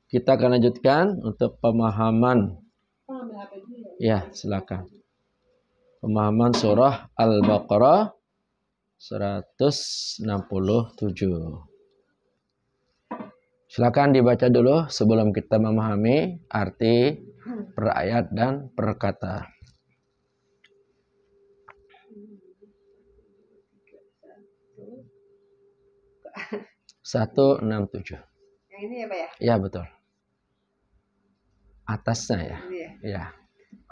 Kita akan lanjutkan untuk pemahaman. Ya, silakan. Pemahaman surah Al-Baqarah 167. Silakan dibaca dulu sebelum kita memahami arti per ayat dan per kata. 167. Yang ini ya Pak ya? Ya betul. Atasnya ya. Ya.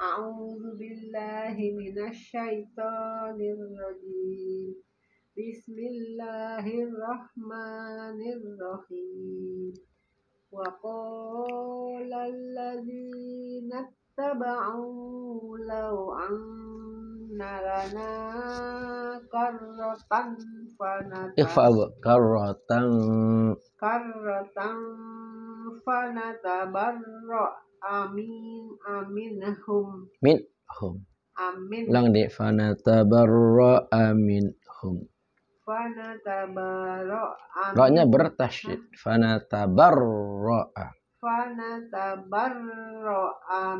A'udzu billahi minasyaitonir rajim. Bismillahirrahmanirrahim. Wa qala alladzina ittaba'u law anna lana karratan fanatabarra aminhum. Amin. Ulang di fanatabarra aminhum. Fanatabarra. Ra-nya bertasydid. Fanatabarra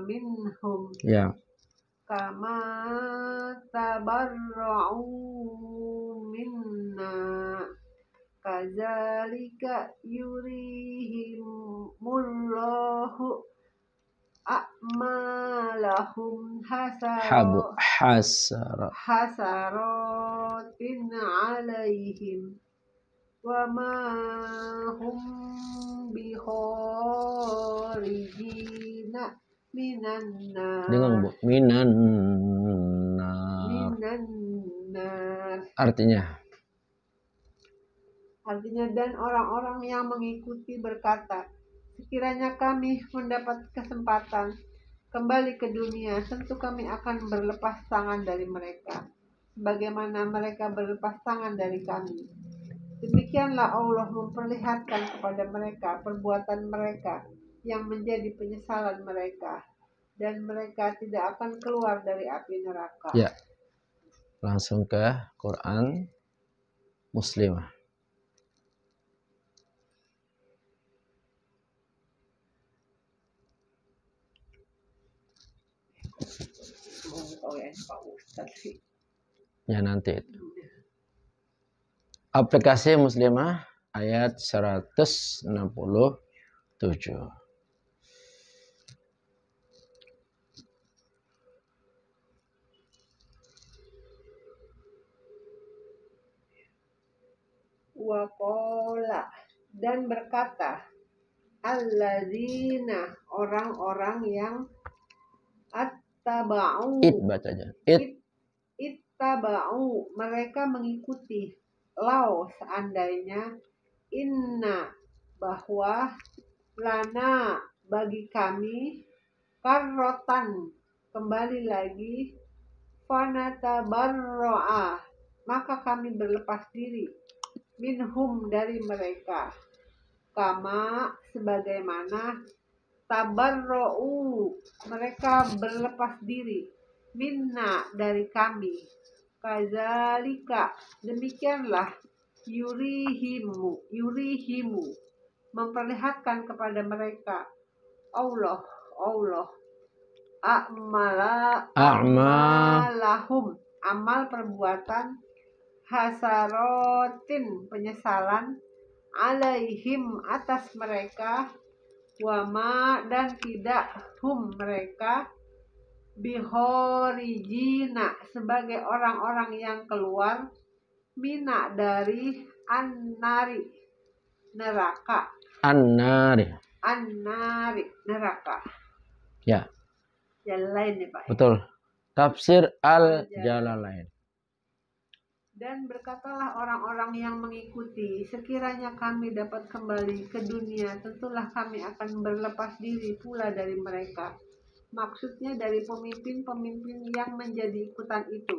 minhum. Ya. Kama tabarra'u minna. Kadzalika yurihimullahu a'malahum hasaratin alaihim wa ma hum bikharijina minan nar. Dengar Bu, minan nar. Artinya dan orang-orang yang mengikuti berkata, sekiranya kami mendapat kesempatan kembali ke dunia, tentu kami akan berlepas tangan dari mereka, sebagaimana mereka berlepas tangan dari kami. Demikianlah Allah memperlihatkan kepada mereka perbuatan mereka yang menjadi penyesalan mereka, dan mereka tidak akan keluar dari api neraka. Ya, langsung ke Quran Muslimah. Ya nanti itu. Aplikasi Muslimah ayat 167. Waqala, dan berkata, alladzina, orang-orang yang attaba'u, ittaba'u, mereka mengikuti, lau seandainya, inna, bahwa, lana, bagi kami, karrotan, kembali lagi, fanatabarro'a, maka kami berlepas diri, minhum, dari mereka, kama, sebagaimana, tabarro'u, mereka berlepas diri, minna, dari kami, kadzalika, demikianlah, yurihimu, memperlihatkan kepada mereka, Allah, a'malahum, amal perbuatan, hasarotin, penyesalan, alaihim, atas mereka, wama, dan tidak, hum, mereka, bihorijina, sebagai orang-orang yang keluar, mina, dari annari, neraka. Annari, neraka. Ya. Jalalain ya Pak. Betul. Tafsir Al-Jalalain. Dan berkatalah orang-orang yang mengikuti, sekiranya kami dapat kembali ke dunia, tentulah kami akan berlepas diri pula dari mereka. Maksudnya dari pemimpin-pemimpin yang menjadi ikutan itu,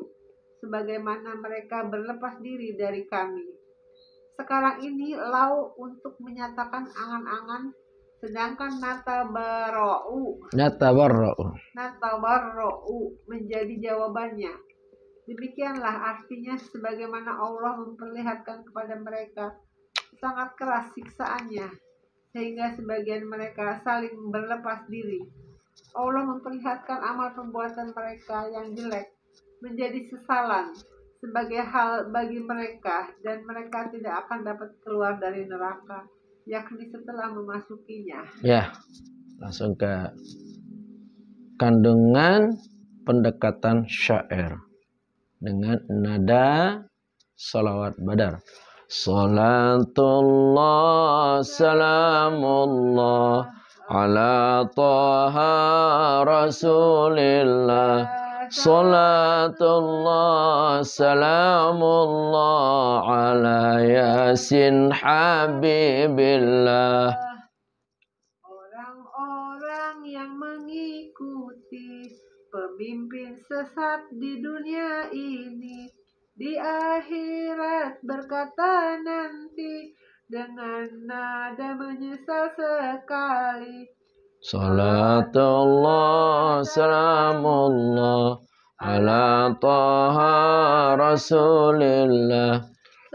sebagaimana mereka berlepas diri dari kami. Sekarang ini lau untuk menyatakan angan-angan, sedangkan natabarro'u menjadi jawabannya. Demikianlah artinya sebagaimana Allah memperlihatkan kepada mereka sangat keras siksaannya, sehingga sebagian mereka saling berlepas diri. Allah memperlihatkan amal perbuatan mereka yang jelek menjadi sesalan sebagai hal bagi mereka, dan mereka tidak akan dapat keluar dari neraka, yakni setelah memasukinya. Ya, langsung ke kandungan pendekatan syair dengan nada salawat badar. Salatullah salamullah ala taha rasulillah. Salatullah salamullah ala yasin habibillah. Orang-orang yang mengikuti pemimpin sesat di dunia ini, di akhirat berkata nanti dengan nada menyesal sekali. Salatullah salamullah ala taha rasulillah.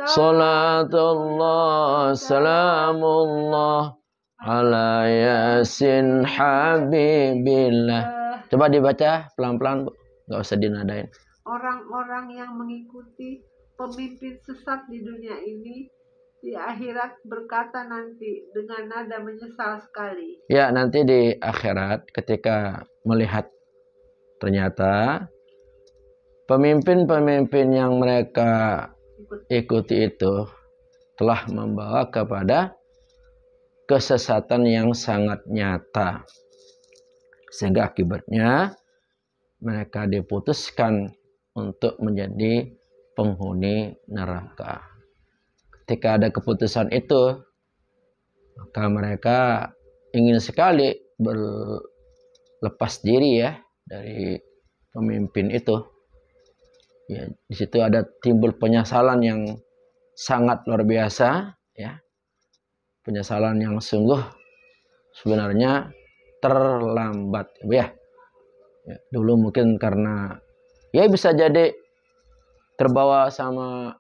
Salatullah salamullah ala yasin habibillah. Coba dibaca pelan-pelan, Bu. Nggak usah dinadain. Orang-orang yang mengikuti pemimpin sesat di dunia ini, di akhirat berkata nanti dengan nada menyesal sekali. Ya, nanti di akhirat ketika melihat ternyata pemimpin-pemimpin yang mereka ikuti itu telah membawa kepada kesesatan yang sangat nyata, sehingga akibatnya mereka diputuskan untuk menjadi penghuni neraka. Ketika ada keputusan itu, maka mereka ingin sekali berlepas diri ya dari pemimpin itu. Ya, di situ ada timbul penyesalan yang sangat luar biasa, ya. Penyesalan yang sungguh sebenarnya terlambat, ya. Ya, dulu mungkin karena ya bisa jadi terbawa sama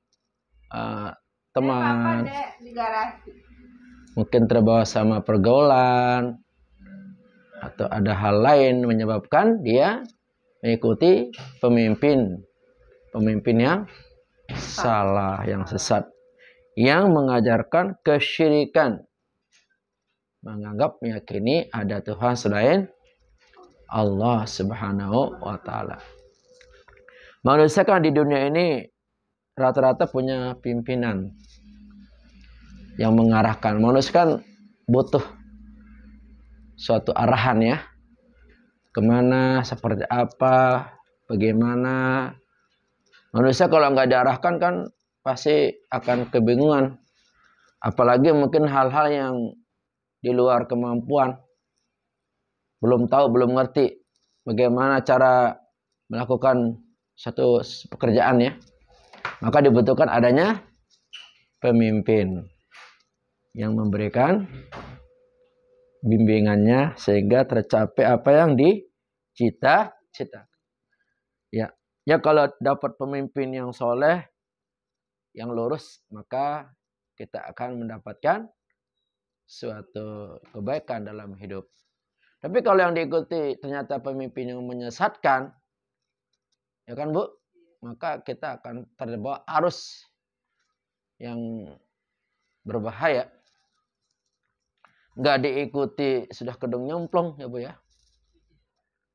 teman, Di garasi. mungkin terbawa sama pergaulan, atau ada hal lain menyebabkan dia mengikuti pemimpin yang salah, yang sesat, yang mengajarkan kesyirikan, menganggap meyakini ada Tuhan selain Allah Subhanahu wa Ta'ala. Manusia kan di dunia ini rata-rata punya pimpinan yang mengarahkan. Manusia kan butuh suatu arahan ya, kemana, seperti apa, bagaimana. Manusia kalau nggak diarahkan kan pasti akan kebingungan, apalagi mungkin hal-hal yang di luar kemampuan, belum tahu, belum ngerti bagaimana cara melakukan satu pekerjaan ya. Maka dibutuhkan adanya pemimpin yang memberikan bimbingannya sehingga tercapai apa yang dicita-citakan. Ya, kalau dapat pemimpin yang soleh, yang lurus, maka kita akan mendapatkan suatu kebaikan dalam hidup. Tapi kalau yang diikuti ternyata pemimpin yang menyesatkan, ya kan Bu, maka kita akan terbawa arus yang berbahaya. Nggak diikuti sudah kedung nyemplung ya Bu ya.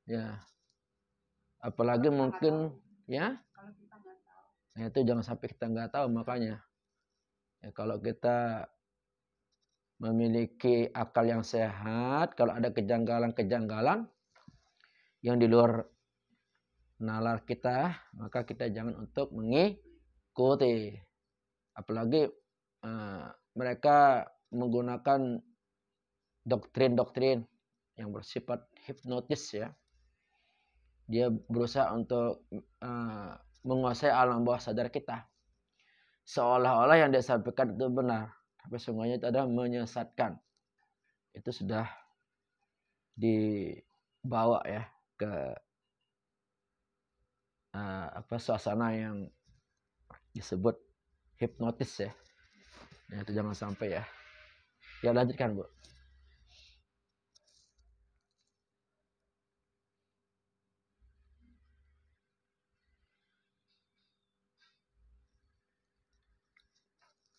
Ya. Apalagi mungkin ya. Nah, itu jangan sampai kita nggak tahu, makanya. Ya, kalau kita memiliki akal yang sehat, kalau ada kejanggalan-kejanggalan yang di luar nalar kita, maka kita jangan untuk mengikuti. Apalagi mereka menggunakan doktrin-doktrin yang bersifat hipnotis ya. Dia berusaha untuk menguasai alam bawah sadar kita. Seolah-olah yang dia sampaikan itu benar, tapi sungguhnya itu adalah menyesatkan. Itu sudah dibawa ya ke suasana yang disebut hipnotis ya. Nah, itu jangan sampai ya. Ya lanjutkan Bu.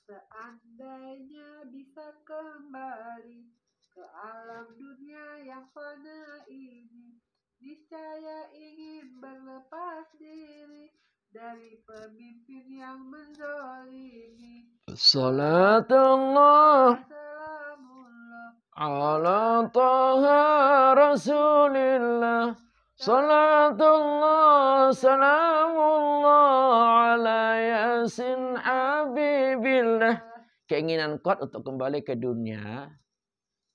Seandainya bisa kembali ke alam dunia yang fana ini, niscaya ingin berlepas diri dari pemimpin yang menzalimi. Salatullah Salamullah ala taha rasulillah. Salatullah salamullah ala yasin habibillah. Keinginan kuat untuk kembali ke dunia,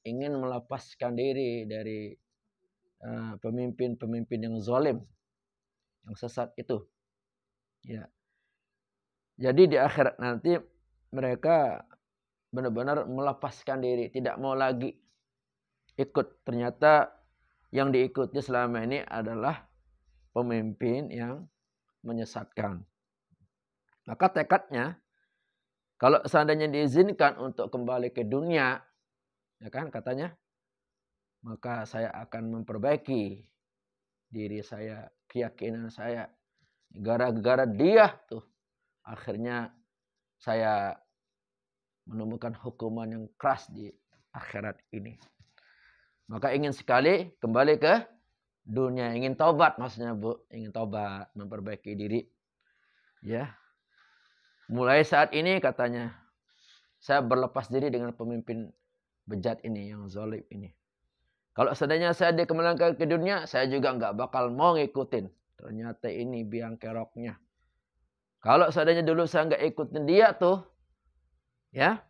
ingin melepaskan diri dari pemimpin-pemimpin yang zalim, yang sesat itu. Ya. Jadi di akhirat nanti mereka benar-benar melepaskan diri, tidak mau lagi ikut. Ternyata yang diikuti selama ini adalah pemimpin yang menyesatkan. Maka tekadnya, kalau seandainya diizinkan untuk kembali ke dunia, ya kan katanya, maka saya akan memperbaiki diri saya, keyakinan saya. Gara-gara dia tuh, akhirnya saya menemukan hukuman yang keras di akhirat ini. Maka ingin sekali kembali ke dunia, ingin taubat maksudnya Bu, ingin taubat, memperbaiki diri. Ya. Mulai saat ini katanya, saya berlepas diri dengan pemimpin bejat ini, yang zalim ini. Kalau seandainya saya dikembalikan ke dunia, saya juga nggak bakal mau ngikutin. Ternyata ini biang keroknya. Kalau seandainya dulu saya nggak ikutin dia tuh, ya,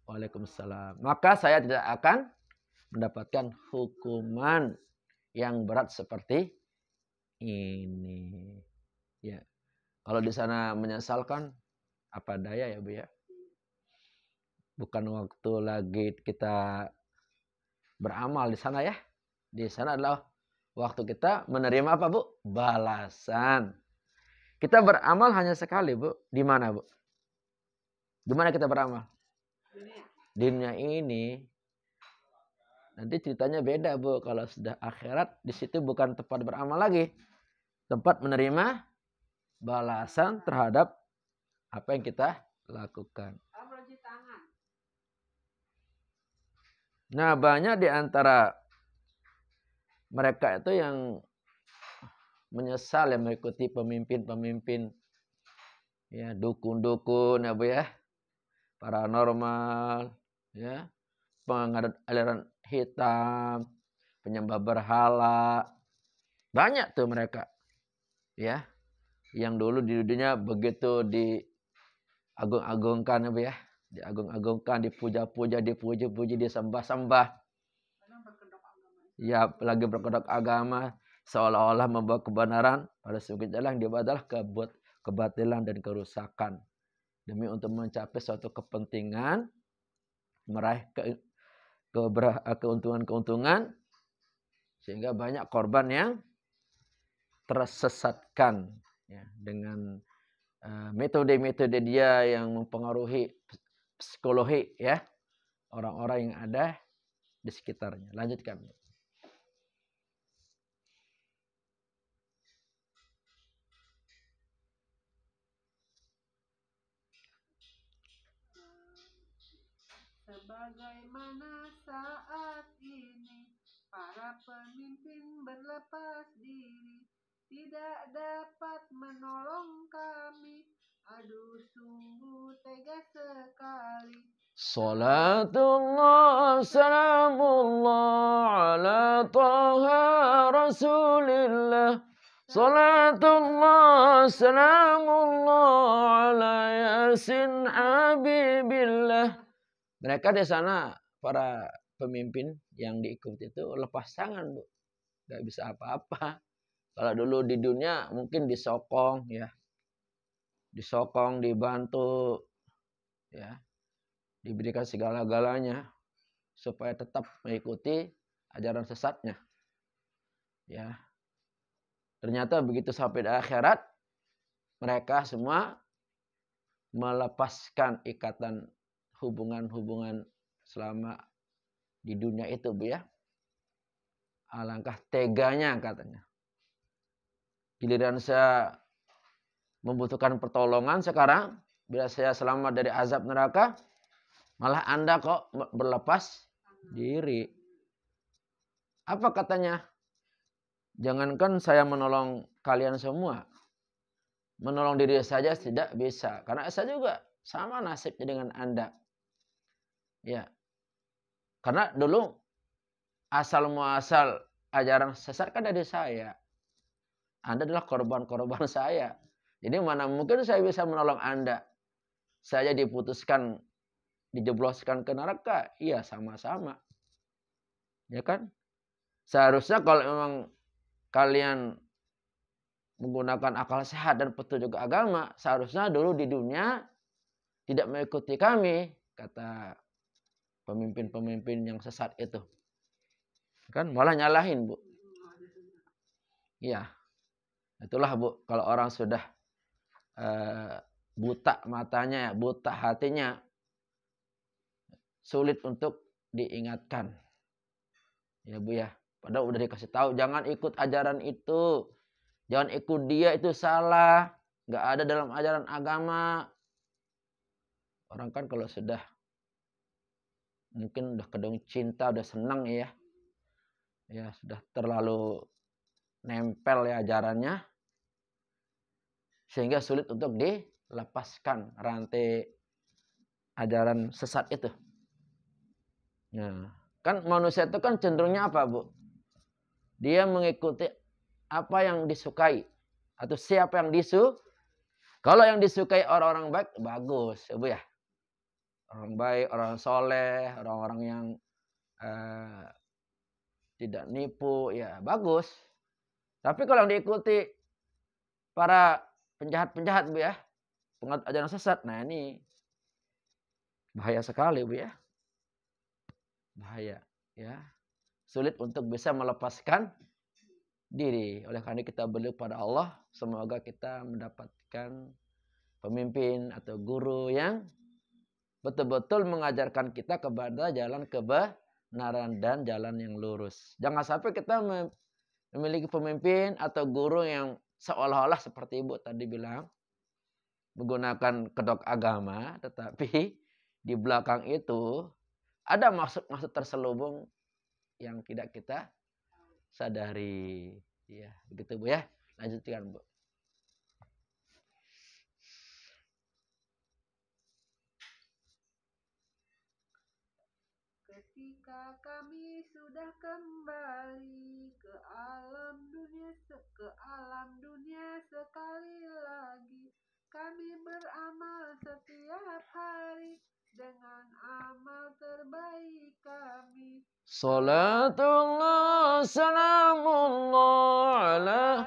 Waalaikumsalam, maka saya tidak akan mendapatkan hukuman yang berat seperti ini. Ya. Kalau di sana menyesalkan, apa daya ya Bu ya. Bukan waktu lagi kita beramal di sana ya. Di sana adalah waktu kita menerima apa Bu? Balasan. Kita beramal hanya sekali Bu. Di mana Bu? Di mana kita beramal? Di dunia ini. Nanti ceritanya beda Bu. Kalau sudah akhirat, di situ bukan tempat beramal lagi. Tempat menerima balasan terhadap apa yang kita lakukan. Nah, banyak di antara mereka itu yang menyesal yang mengikuti pemimpin-pemimpin, ya, dukun-dukun ya Bu ya, paranormal, ya, pengadat aliran hitam, penyembah berhala. Banyak tuh mereka, ya, yang dulu di dunia begitu diagung-agungkan ya Bu ya, diagung-agungkan, dipuja-puja, dipuji-puji, disembah-sembah. Ya, lagi berkedok agama, seolah-olah membawa kebenaran, pada sesungguhnya yang dibawa adalah kebatilan dan kerusakan. Demi untuk mencapai suatu kepentingan, meraih keuntungan-keuntungan, sehingga banyak korban yang tersesatkan ya, dengan metode-metode dia yang mempengaruhi psikologi ya orang-orang yang ada di sekitarnya. Lanjutkan. Sebagaimana saat ini para pemimpin berlepas diri, tidak dapat menolong kami. Aduh, sungguh tega sekali. Salatullah salamullah ala taha rasulillah. Salatullah salamullah ala yasin habibillah. Mereka di sana, para pemimpin yang diikuti itu lepas tangan Bu. Gak bisa apa-apa. Kalau dulu di dunia mungkin disokong ya. Disokong, dibantu ya. Diberikan segala-galanya supaya tetap mengikuti ajaran sesatnya. Ya. Ternyata begitu sampai di akhirat, mereka semua melepaskan ikatan hubungan-hubungan selama di dunia itu Bu ya. Alangkah teganya katanya. Giliran saya membutuhkan pertolongan sekarang, bila saya selamat dari azab neraka, malah Anda kok berlepas diri. Apa katanya? Jangankan saya menolong kalian semua, menolong diri saja tidak bisa. Karena saya juga sama nasibnya dengan Anda. Ya. Karena dulu asal muasal ajaran sesat kan dari saya. Anda adalah korban-korban saya. Jadi mana mungkin saya bisa menolong Anda. Saya diputuskan, dijebloskan ke neraka. Iya, sama-sama. Ya kan? Seharusnya kalau memang kalian menggunakan akal sehat dan petunjuk agama, seharusnya dulu di dunia tidak mengikuti kami, kata pemimpin-pemimpin yang sesat itu. Kan malah nyalahin, Bu. Iya. Itulah, Bu, kalau orang sudah buta matanya, buta hatinya, sulit untuk diingatkan. Ya, Bu ya. Padahal udah dikasih tahu, jangan ikut ajaran itu. Jangan ikut dia, itu salah. Nggak ada dalam ajaran agama. Orang kan kalau sudah mungkin udah kedung cinta, udah senang ya. Ya, sudah terlalu nempel ya ajarannya. Sehingga sulit untuk dilepaskan rantai ajaran sesat itu. Nah, kan manusia itu kan cenderungnya apa, Bu? Dia mengikuti apa yang disukai. Atau siapa yang Kalau yang disukai orang-orang baik, bagus, ya, Bu ya. Orang baik, orang soleh, orang-orang yang tidak nipu, ya bagus. Tapi kalau yang diikuti para penjahat-penjahat, Bu ya, penganut ajaran sesat, nah ini bahaya sekali, Bu ya. Bahaya, ya. Sulit untuk bisa melepaskan diri. Oleh karena kita berdoa pada Allah, semoga kita mendapatkan pemimpin atau guru yang betul-betul mengajarkan kita kepada jalan kebenaran dan jalan yang lurus. Jangan sampai kita memiliki pemimpin atau guru yang seolah-olah seperti Ibu tadi bilang, menggunakan kedok agama, tetapi di belakang itu ada maksud-maksud terselubung yang tidak kita sadari. Ya, begitu, Bu ya. Lanjutkan, Bu. Ketika kami sudah kembali ke alam dunia sekali lagi, kami beramal setiap hari dengan amal terbaik kami. Salatullah salamullah ala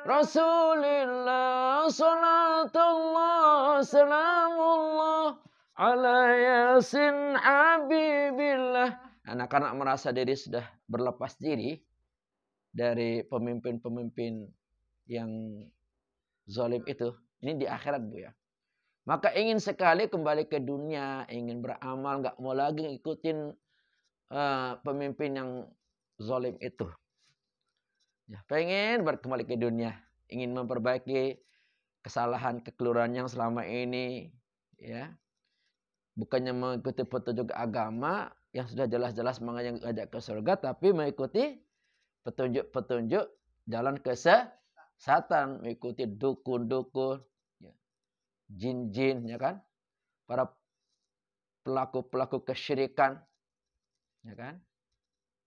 Rasulillah. Salatullah salamullah ala Yasin Habibillah. Anak-anak merasa diri sudah berlepas diri dari pemimpin-pemimpin yang zalim itu. Ini di akhirat, Bu ya. Maka ingin sekali kembali ke dunia, ingin beramal, nggak mau lagi ngikutin pemimpin yang zalim itu. Ya, pengen kembali ke dunia, ingin memperbaiki kesalahan kekeliruan yang selama ini, ya. Bukannya mengikuti petunjuk agama yang sudah jelas-jelas mengajak ke surga, tapi mengikuti petunjuk-petunjuk jalan kesesatan, mengikuti dukun-dukun, ya, jin-jin, ya kan, para pelaku-pelaku kesyirikan, ya kan,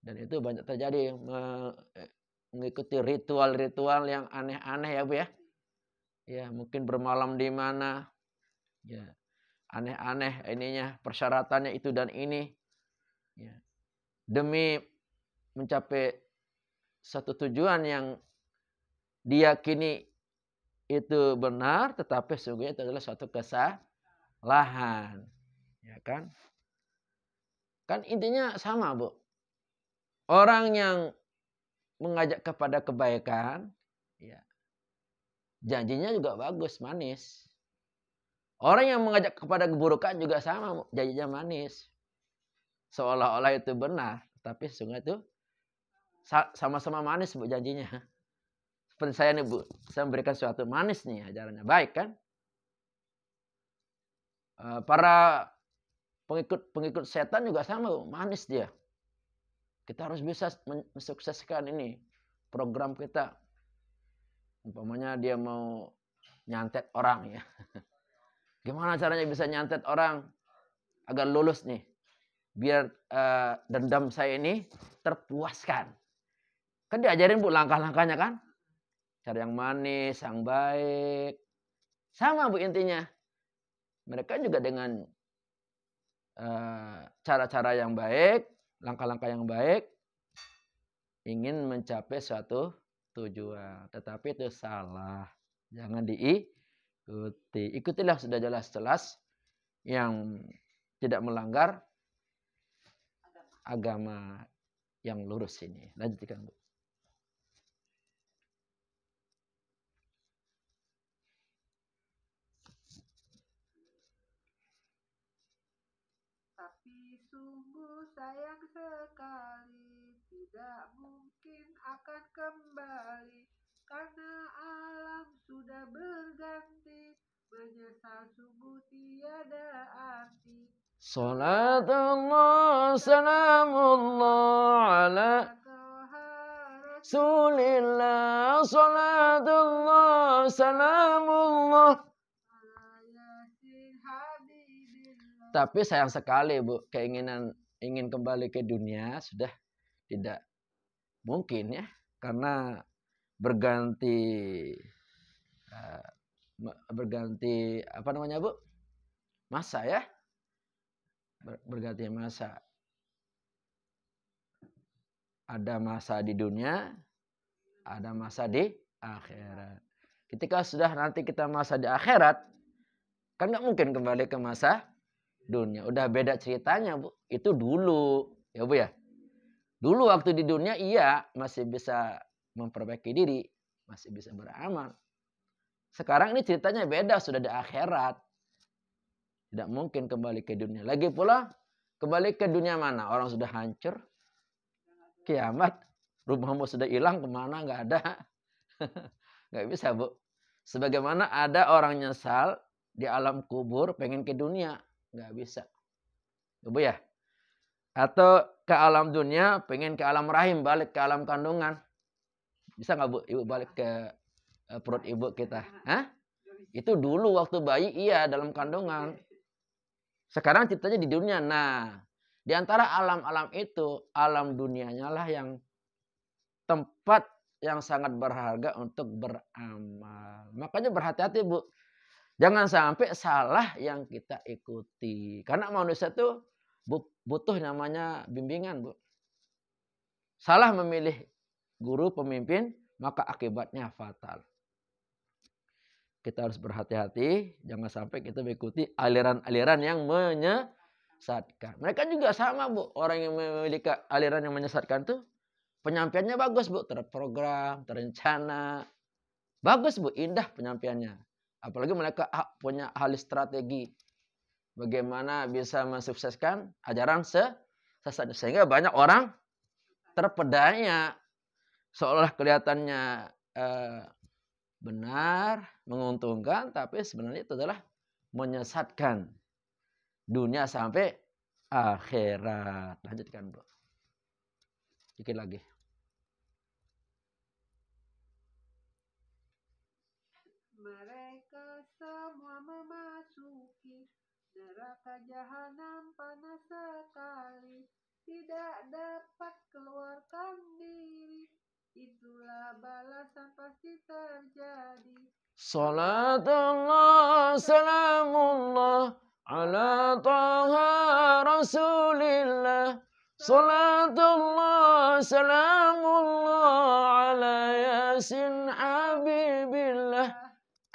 dan itu banyak terjadi mengikuti ritual-ritual yang aneh-aneh, ya Bu ya. Ya, mungkin bermalam di mana, ya, aneh-aneh ininya, persyaratannya itu dan ini, ya, demi mencapai satu tujuan yang diyakini itu benar, tetapi sesungguhnya itu adalah suatu kesalahan, ya kan? Kan intinya sama, Bu. Orang yang mengajak kepada kebaikan, ya, janjinya juga bagus, manis. Orang yang mengajak kepada keburukan juga sama, janjinya manis. Seolah-olah itu benar, tapi sesungguhnya itu sama-sama manis, Bu, janjinya. Seperti saya nih, Bu, saya memberikan sesuatu manis nih ajarannya, baik kan? Para pengikut setan juga sama, manis dia. Kita harus bisa mensukseskan ini program kita. Umpamanya dia mau nyantet orang ya. Gimana caranya bisa nyantet orang agar lulus nih? Biar dendam saya ini terpuaskan. Kan diajarin Bu langkah-langkahnya kan? Cara yang manis, yang baik. Sama Bu intinya. Mereka juga dengan cara-cara yang baik, langkah-langkah yang baik, ingin mencapai suatu tujuan. Tetapi itu salah. Jangan diikuti. Ikutilah sudah jelas-jelas yang tidak melanggar agama yang lurus ini. Lanjutkan Bu. Tapi sungguh sayang sekali, tidak mungkin akan kembali, karena alam sudah berganti, menyesal sungguh tiada arti. Salatullah salamullah ala Rasulillah. Salatullah salamullah. Tapi sayang sekali Bu, keinginan ingin kembali ke dunia sudah tidak mungkin ya, karena berganti apa namanya Bu? Masa ya. Berganti masa. Ada masa di dunia, ada masa di akhirat. Ketika sudah nanti kita masa di akhirat, kan nggak mungkin kembali ke masa dunia. Udah beda ceritanya Bu. Itu dulu ya Bu ya. Dulu waktu di dunia iya masih bisa memperbaiki diri, masih bisa beramal. Sekarang ini ceritanya beda, sudah di akhirat. Tidak mungkin kembali ke dunia. Lagi pula kembali ke dunia mana? Orang sudah hancur. Kiamat. Rumahmu sudah hilang, kemana? Nggak ada. Nggak bisa Bu. Sebagaimana ada orang nyesal di alam kubur pengen ke dunia. Nggak bisa. Bu ya. Atau ke alam dunia pengen ke alam rahim, balik ke alam kandungan. Bisa nggak Bu? Ibu balik ke perut ibu kita. Hah? Itu dulu waktu bayi iya dalam kandungan. Sekarang ceritanya di dunia. Nah, di antara alam-alam itu, alam dunianya lah yang tempat yang sangat berharga untuk beramal. Makanya berhati-hati Bu. Jangan sampai salah yang kita ikuti. Karena manusia itu butuh namanya bimbingan Bu. Salah memilih guru pemimpin, maka akibatnya fatal. Kita harus berhati-hati, jangan sampai kita mengikuti aliran-aliran yang menyesatkan. Mereka juga sama Bu, orang yang memiliki aliran yang menyesatkan tuh penyampaiannya bagus Bu, terprogram, terencana. Bagus Bu, indah penyampaiannya. Apalagi mereka punya ahli strategi. Bagaimana bisa mensukseskan ajaran sesat. Sehingga banyak orang terpedaya. Seolah kelihatannya benar, menguntungkan, tapi sebenarnya itu adalah menyesatkan dunia sampai akhirat. Lanjutkan Bu. Dikit lagi. Mereka semua memasuki neraka jahanam panas sekali, tidak dapat keluarkan diri. Itulah balasan pasti terjadi. Salatullah salamullah ala taha Rasulillah. Salatullah salamullah ala Yasin Habibillah.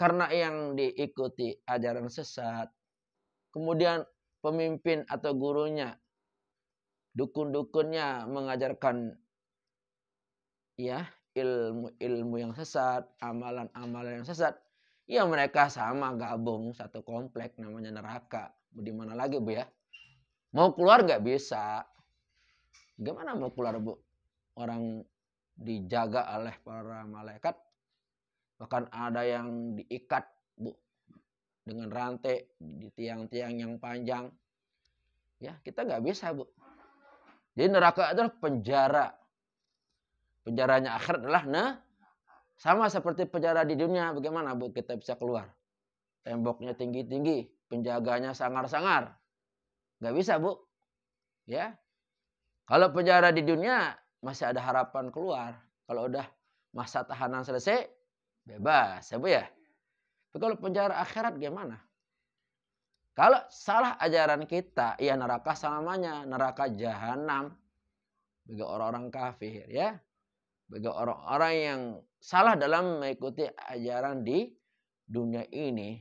Karena yang diikuti ajaran sesat, kemudian pemimpin atau gurunya, dukun-dukunnya mengajarkan ya ilmu-ilmu yang sesat, amalan-amalan yang sesat, ya mereka sama gabung satu komplek namanya neraka. Di mana lagi Bu ya? Mau keluar nggak bisa. Gimana mau keluar Bu? Orang dijaga oleh para malaikat, bahkan ada yang diikat Bu. dengan rantai di tiang-tiang yang panjang. Ya, kita nggak bisa, Bu. Jadi neraka adalah penjara. Penjaranya akhirat adalah sama seperti penjara di dunia. Bagaimana, Bu, kita bisa keluar? Temboknya tinggi-tinggi, penjaganya sangar-sangar. Nggak bisa, Bu. Ya. Kalau penjara di dunia masih ada harapan keluar. Kalau udah masa tahanan selesai, bebas, ya, Bu ya. Tapi kalau penjara akhirat gimana? Kalau salah ajaran kita, ya neraka selamanya, neraka jahanam. Bagi orang-orang kafir, ya. Bagi orang-orang yang salah dalam mengikuti ajaran di dunia ini.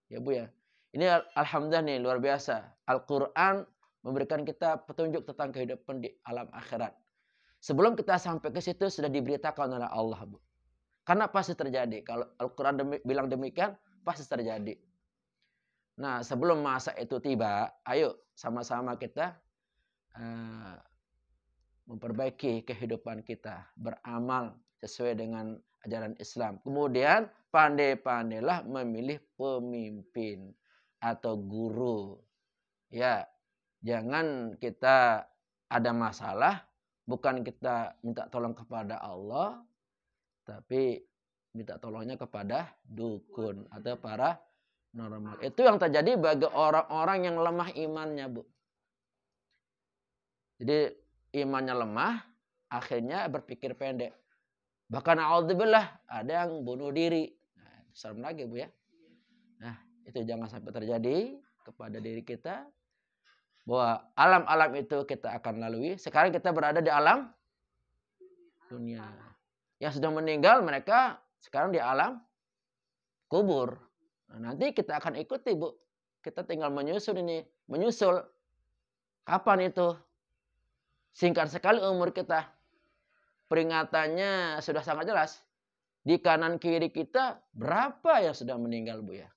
Ya, Bu ya. Ini alhamdulillah nih, luar biasa. Al-Quran memberikan kita petunjuk tentang kehidupan di alam akhirat. Sebelum kita sampai ke situ sudah diberitakan oleh Allah, Bu. Karena pasti terjadi. Kalau Al-Quran bilang demikian, pasti terjadi. Nah, sebelum masa itu tiba, ayo sama-sama kita memperbaiki kehidupan kita, beramal sesuai dengan ajaran Islam. Kemudian pandai-pandailah memilih pemimpin atau guru. Ya, jangan kita ada masalah, bukan kita minta tolong kepada Allah, tapi minta tolongnya kepada dukun atau para normal. Itu yang terjadi bagi orang-orang yang lemah imannya, Bu. Jadi imannya lemah, akhirnya berpikir pendek. Bahkan a'udzubillah, ada yang bunuh diri. Nah, serem lagi, Bu ya. Nah, itu jangan sampai terjadi kepada diri kita. Bahwa alam-alam itu kita akan lalui. Sekarang kita berada di alam dunia. Yang sudah meninggal, mereka sekarang di alam kubur. Nah, nanti kita akan ikuti, Bu. Kita tinggal menyusul ini. Menyusul. Kapan itu? Singkat sekali umur kita. Peringatannya sudah sangat jelas. Di kanan kiri kita berapa yang sudah meninggal, Bu ya?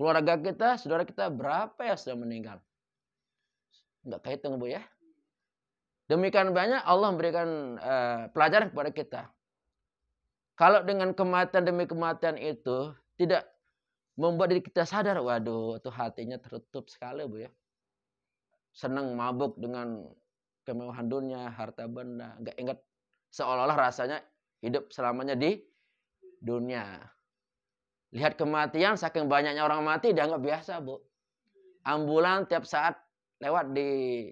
Keluarga kita, saudara kita berapa yang sudah meninggal? Enggak kehitung, Bu ya. Demikian banyak Allah memberikan pelajaran kepada kita. Kalau dengan kematian demi kematian itu tidak membuat diri kita sadar, waduh, itu hatinya tertutup sekali, Bu ya. Senang mabuk dengan kemewahan dunia, harta benda, enggak ingat seolah-olah rasanya hidup selamanya di dunia. Lihat kematian, saking banyaknya orang mati dianggap biasa, Bu. Ambulan tiap saat lewat di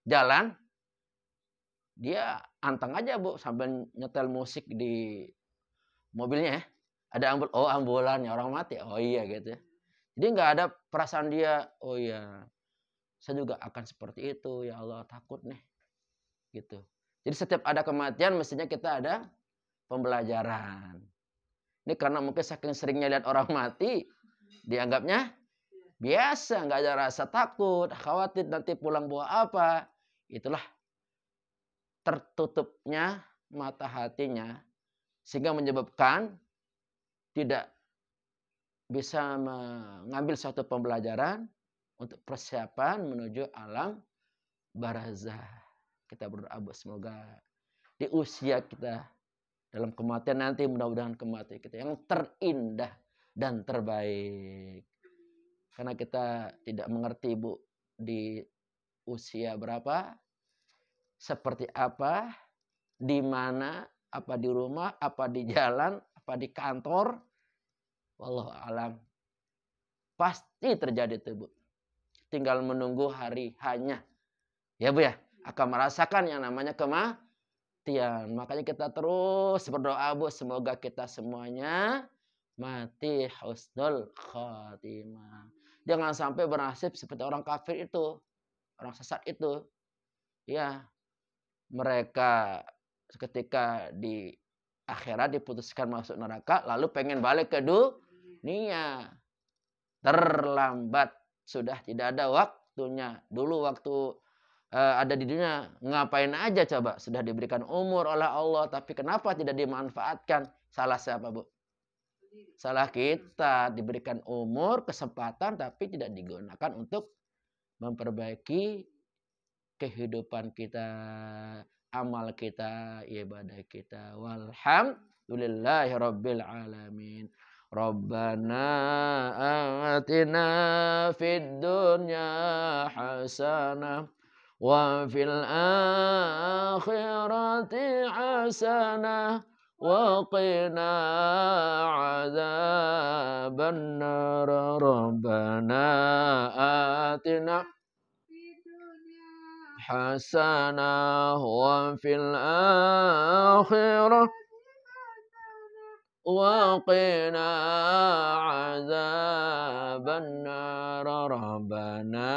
jalan, dia anteng aja, Bu, sambil nyetel musik di mobilnya ya. Ada ambulan ya, orang mati. Oh iya gitu ya. Jadi nggak ada perasaan dia, oh iya, saya juga akan seperti itu, ya Allah, takut nih. Gitu. Jadi setiap ada kematian mestinya kita ada pembelajaran. Ini karena mungkin saking seringnya lihat orang mati, dianggapnya biasa, nggak ada rasa takut, khawatir nanti pulang bawa apa. Itulah tertutupnya mata hatinya, sehingga menyebabkan tidak bisa mengambil suatu pembelajaran untuk persiapan menuju alam barzah. Kita berdoa semoga di usia kita dalam kematian nanti mudah-mudahan kematian kita yang terindah dan terbaik. Karena kita tidak mengerti, Bu, di usia berapa, seperti apa, di mana, apa di rumah, apa di jalan, apa di kantor. Wallahu alam. Pasti terjadi itu, Bu. Tinggal menunggu hari hanya. Ya, Bu ya, akan merasakan yang namanya kematian. Makanya kita terus berdoa, Bu, semoga kita semuanya mati husnul khatimah. Jangan sampai bernasib seperti orang kafir itu, orang sesat itu. Ya, mereka ketika di akhirat diputuskan masuk neraka, lalu pengen balik ke dunia. Terlambat, sudah tidak ada waktunya. Dulu waktu ada di dunia, ngapain aja coba? Sudah diberikan umur oleh Allah, tapi kenapa tidak dimanfaatkan? Salah siapa, Bu? Salah kita. Diberikan umur, kesempatan, tapi tidak digunakan untuk memperbaiki kehidupan kita, amal kita, ibadah kita. Walhamdulillahirabbil alamin. Rabbana atina fid dunya hasanah wa fil akhirati hasanah wa qina adzabannar. Rabbana atina hasanah wa fil akhirah wa qina adzabannar. Rabbana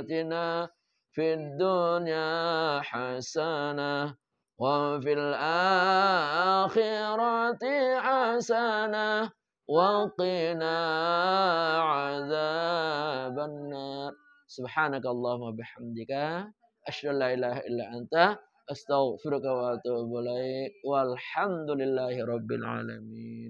atina fid dunya hasanah wa fil akhirati hasanah wa qina adzabannar. Subhanakallahumma bihamdika asyhadu an la ilaha illa anta astaghfiruka wa atubu ilaik. Walhamdulillahi rabbil alamin.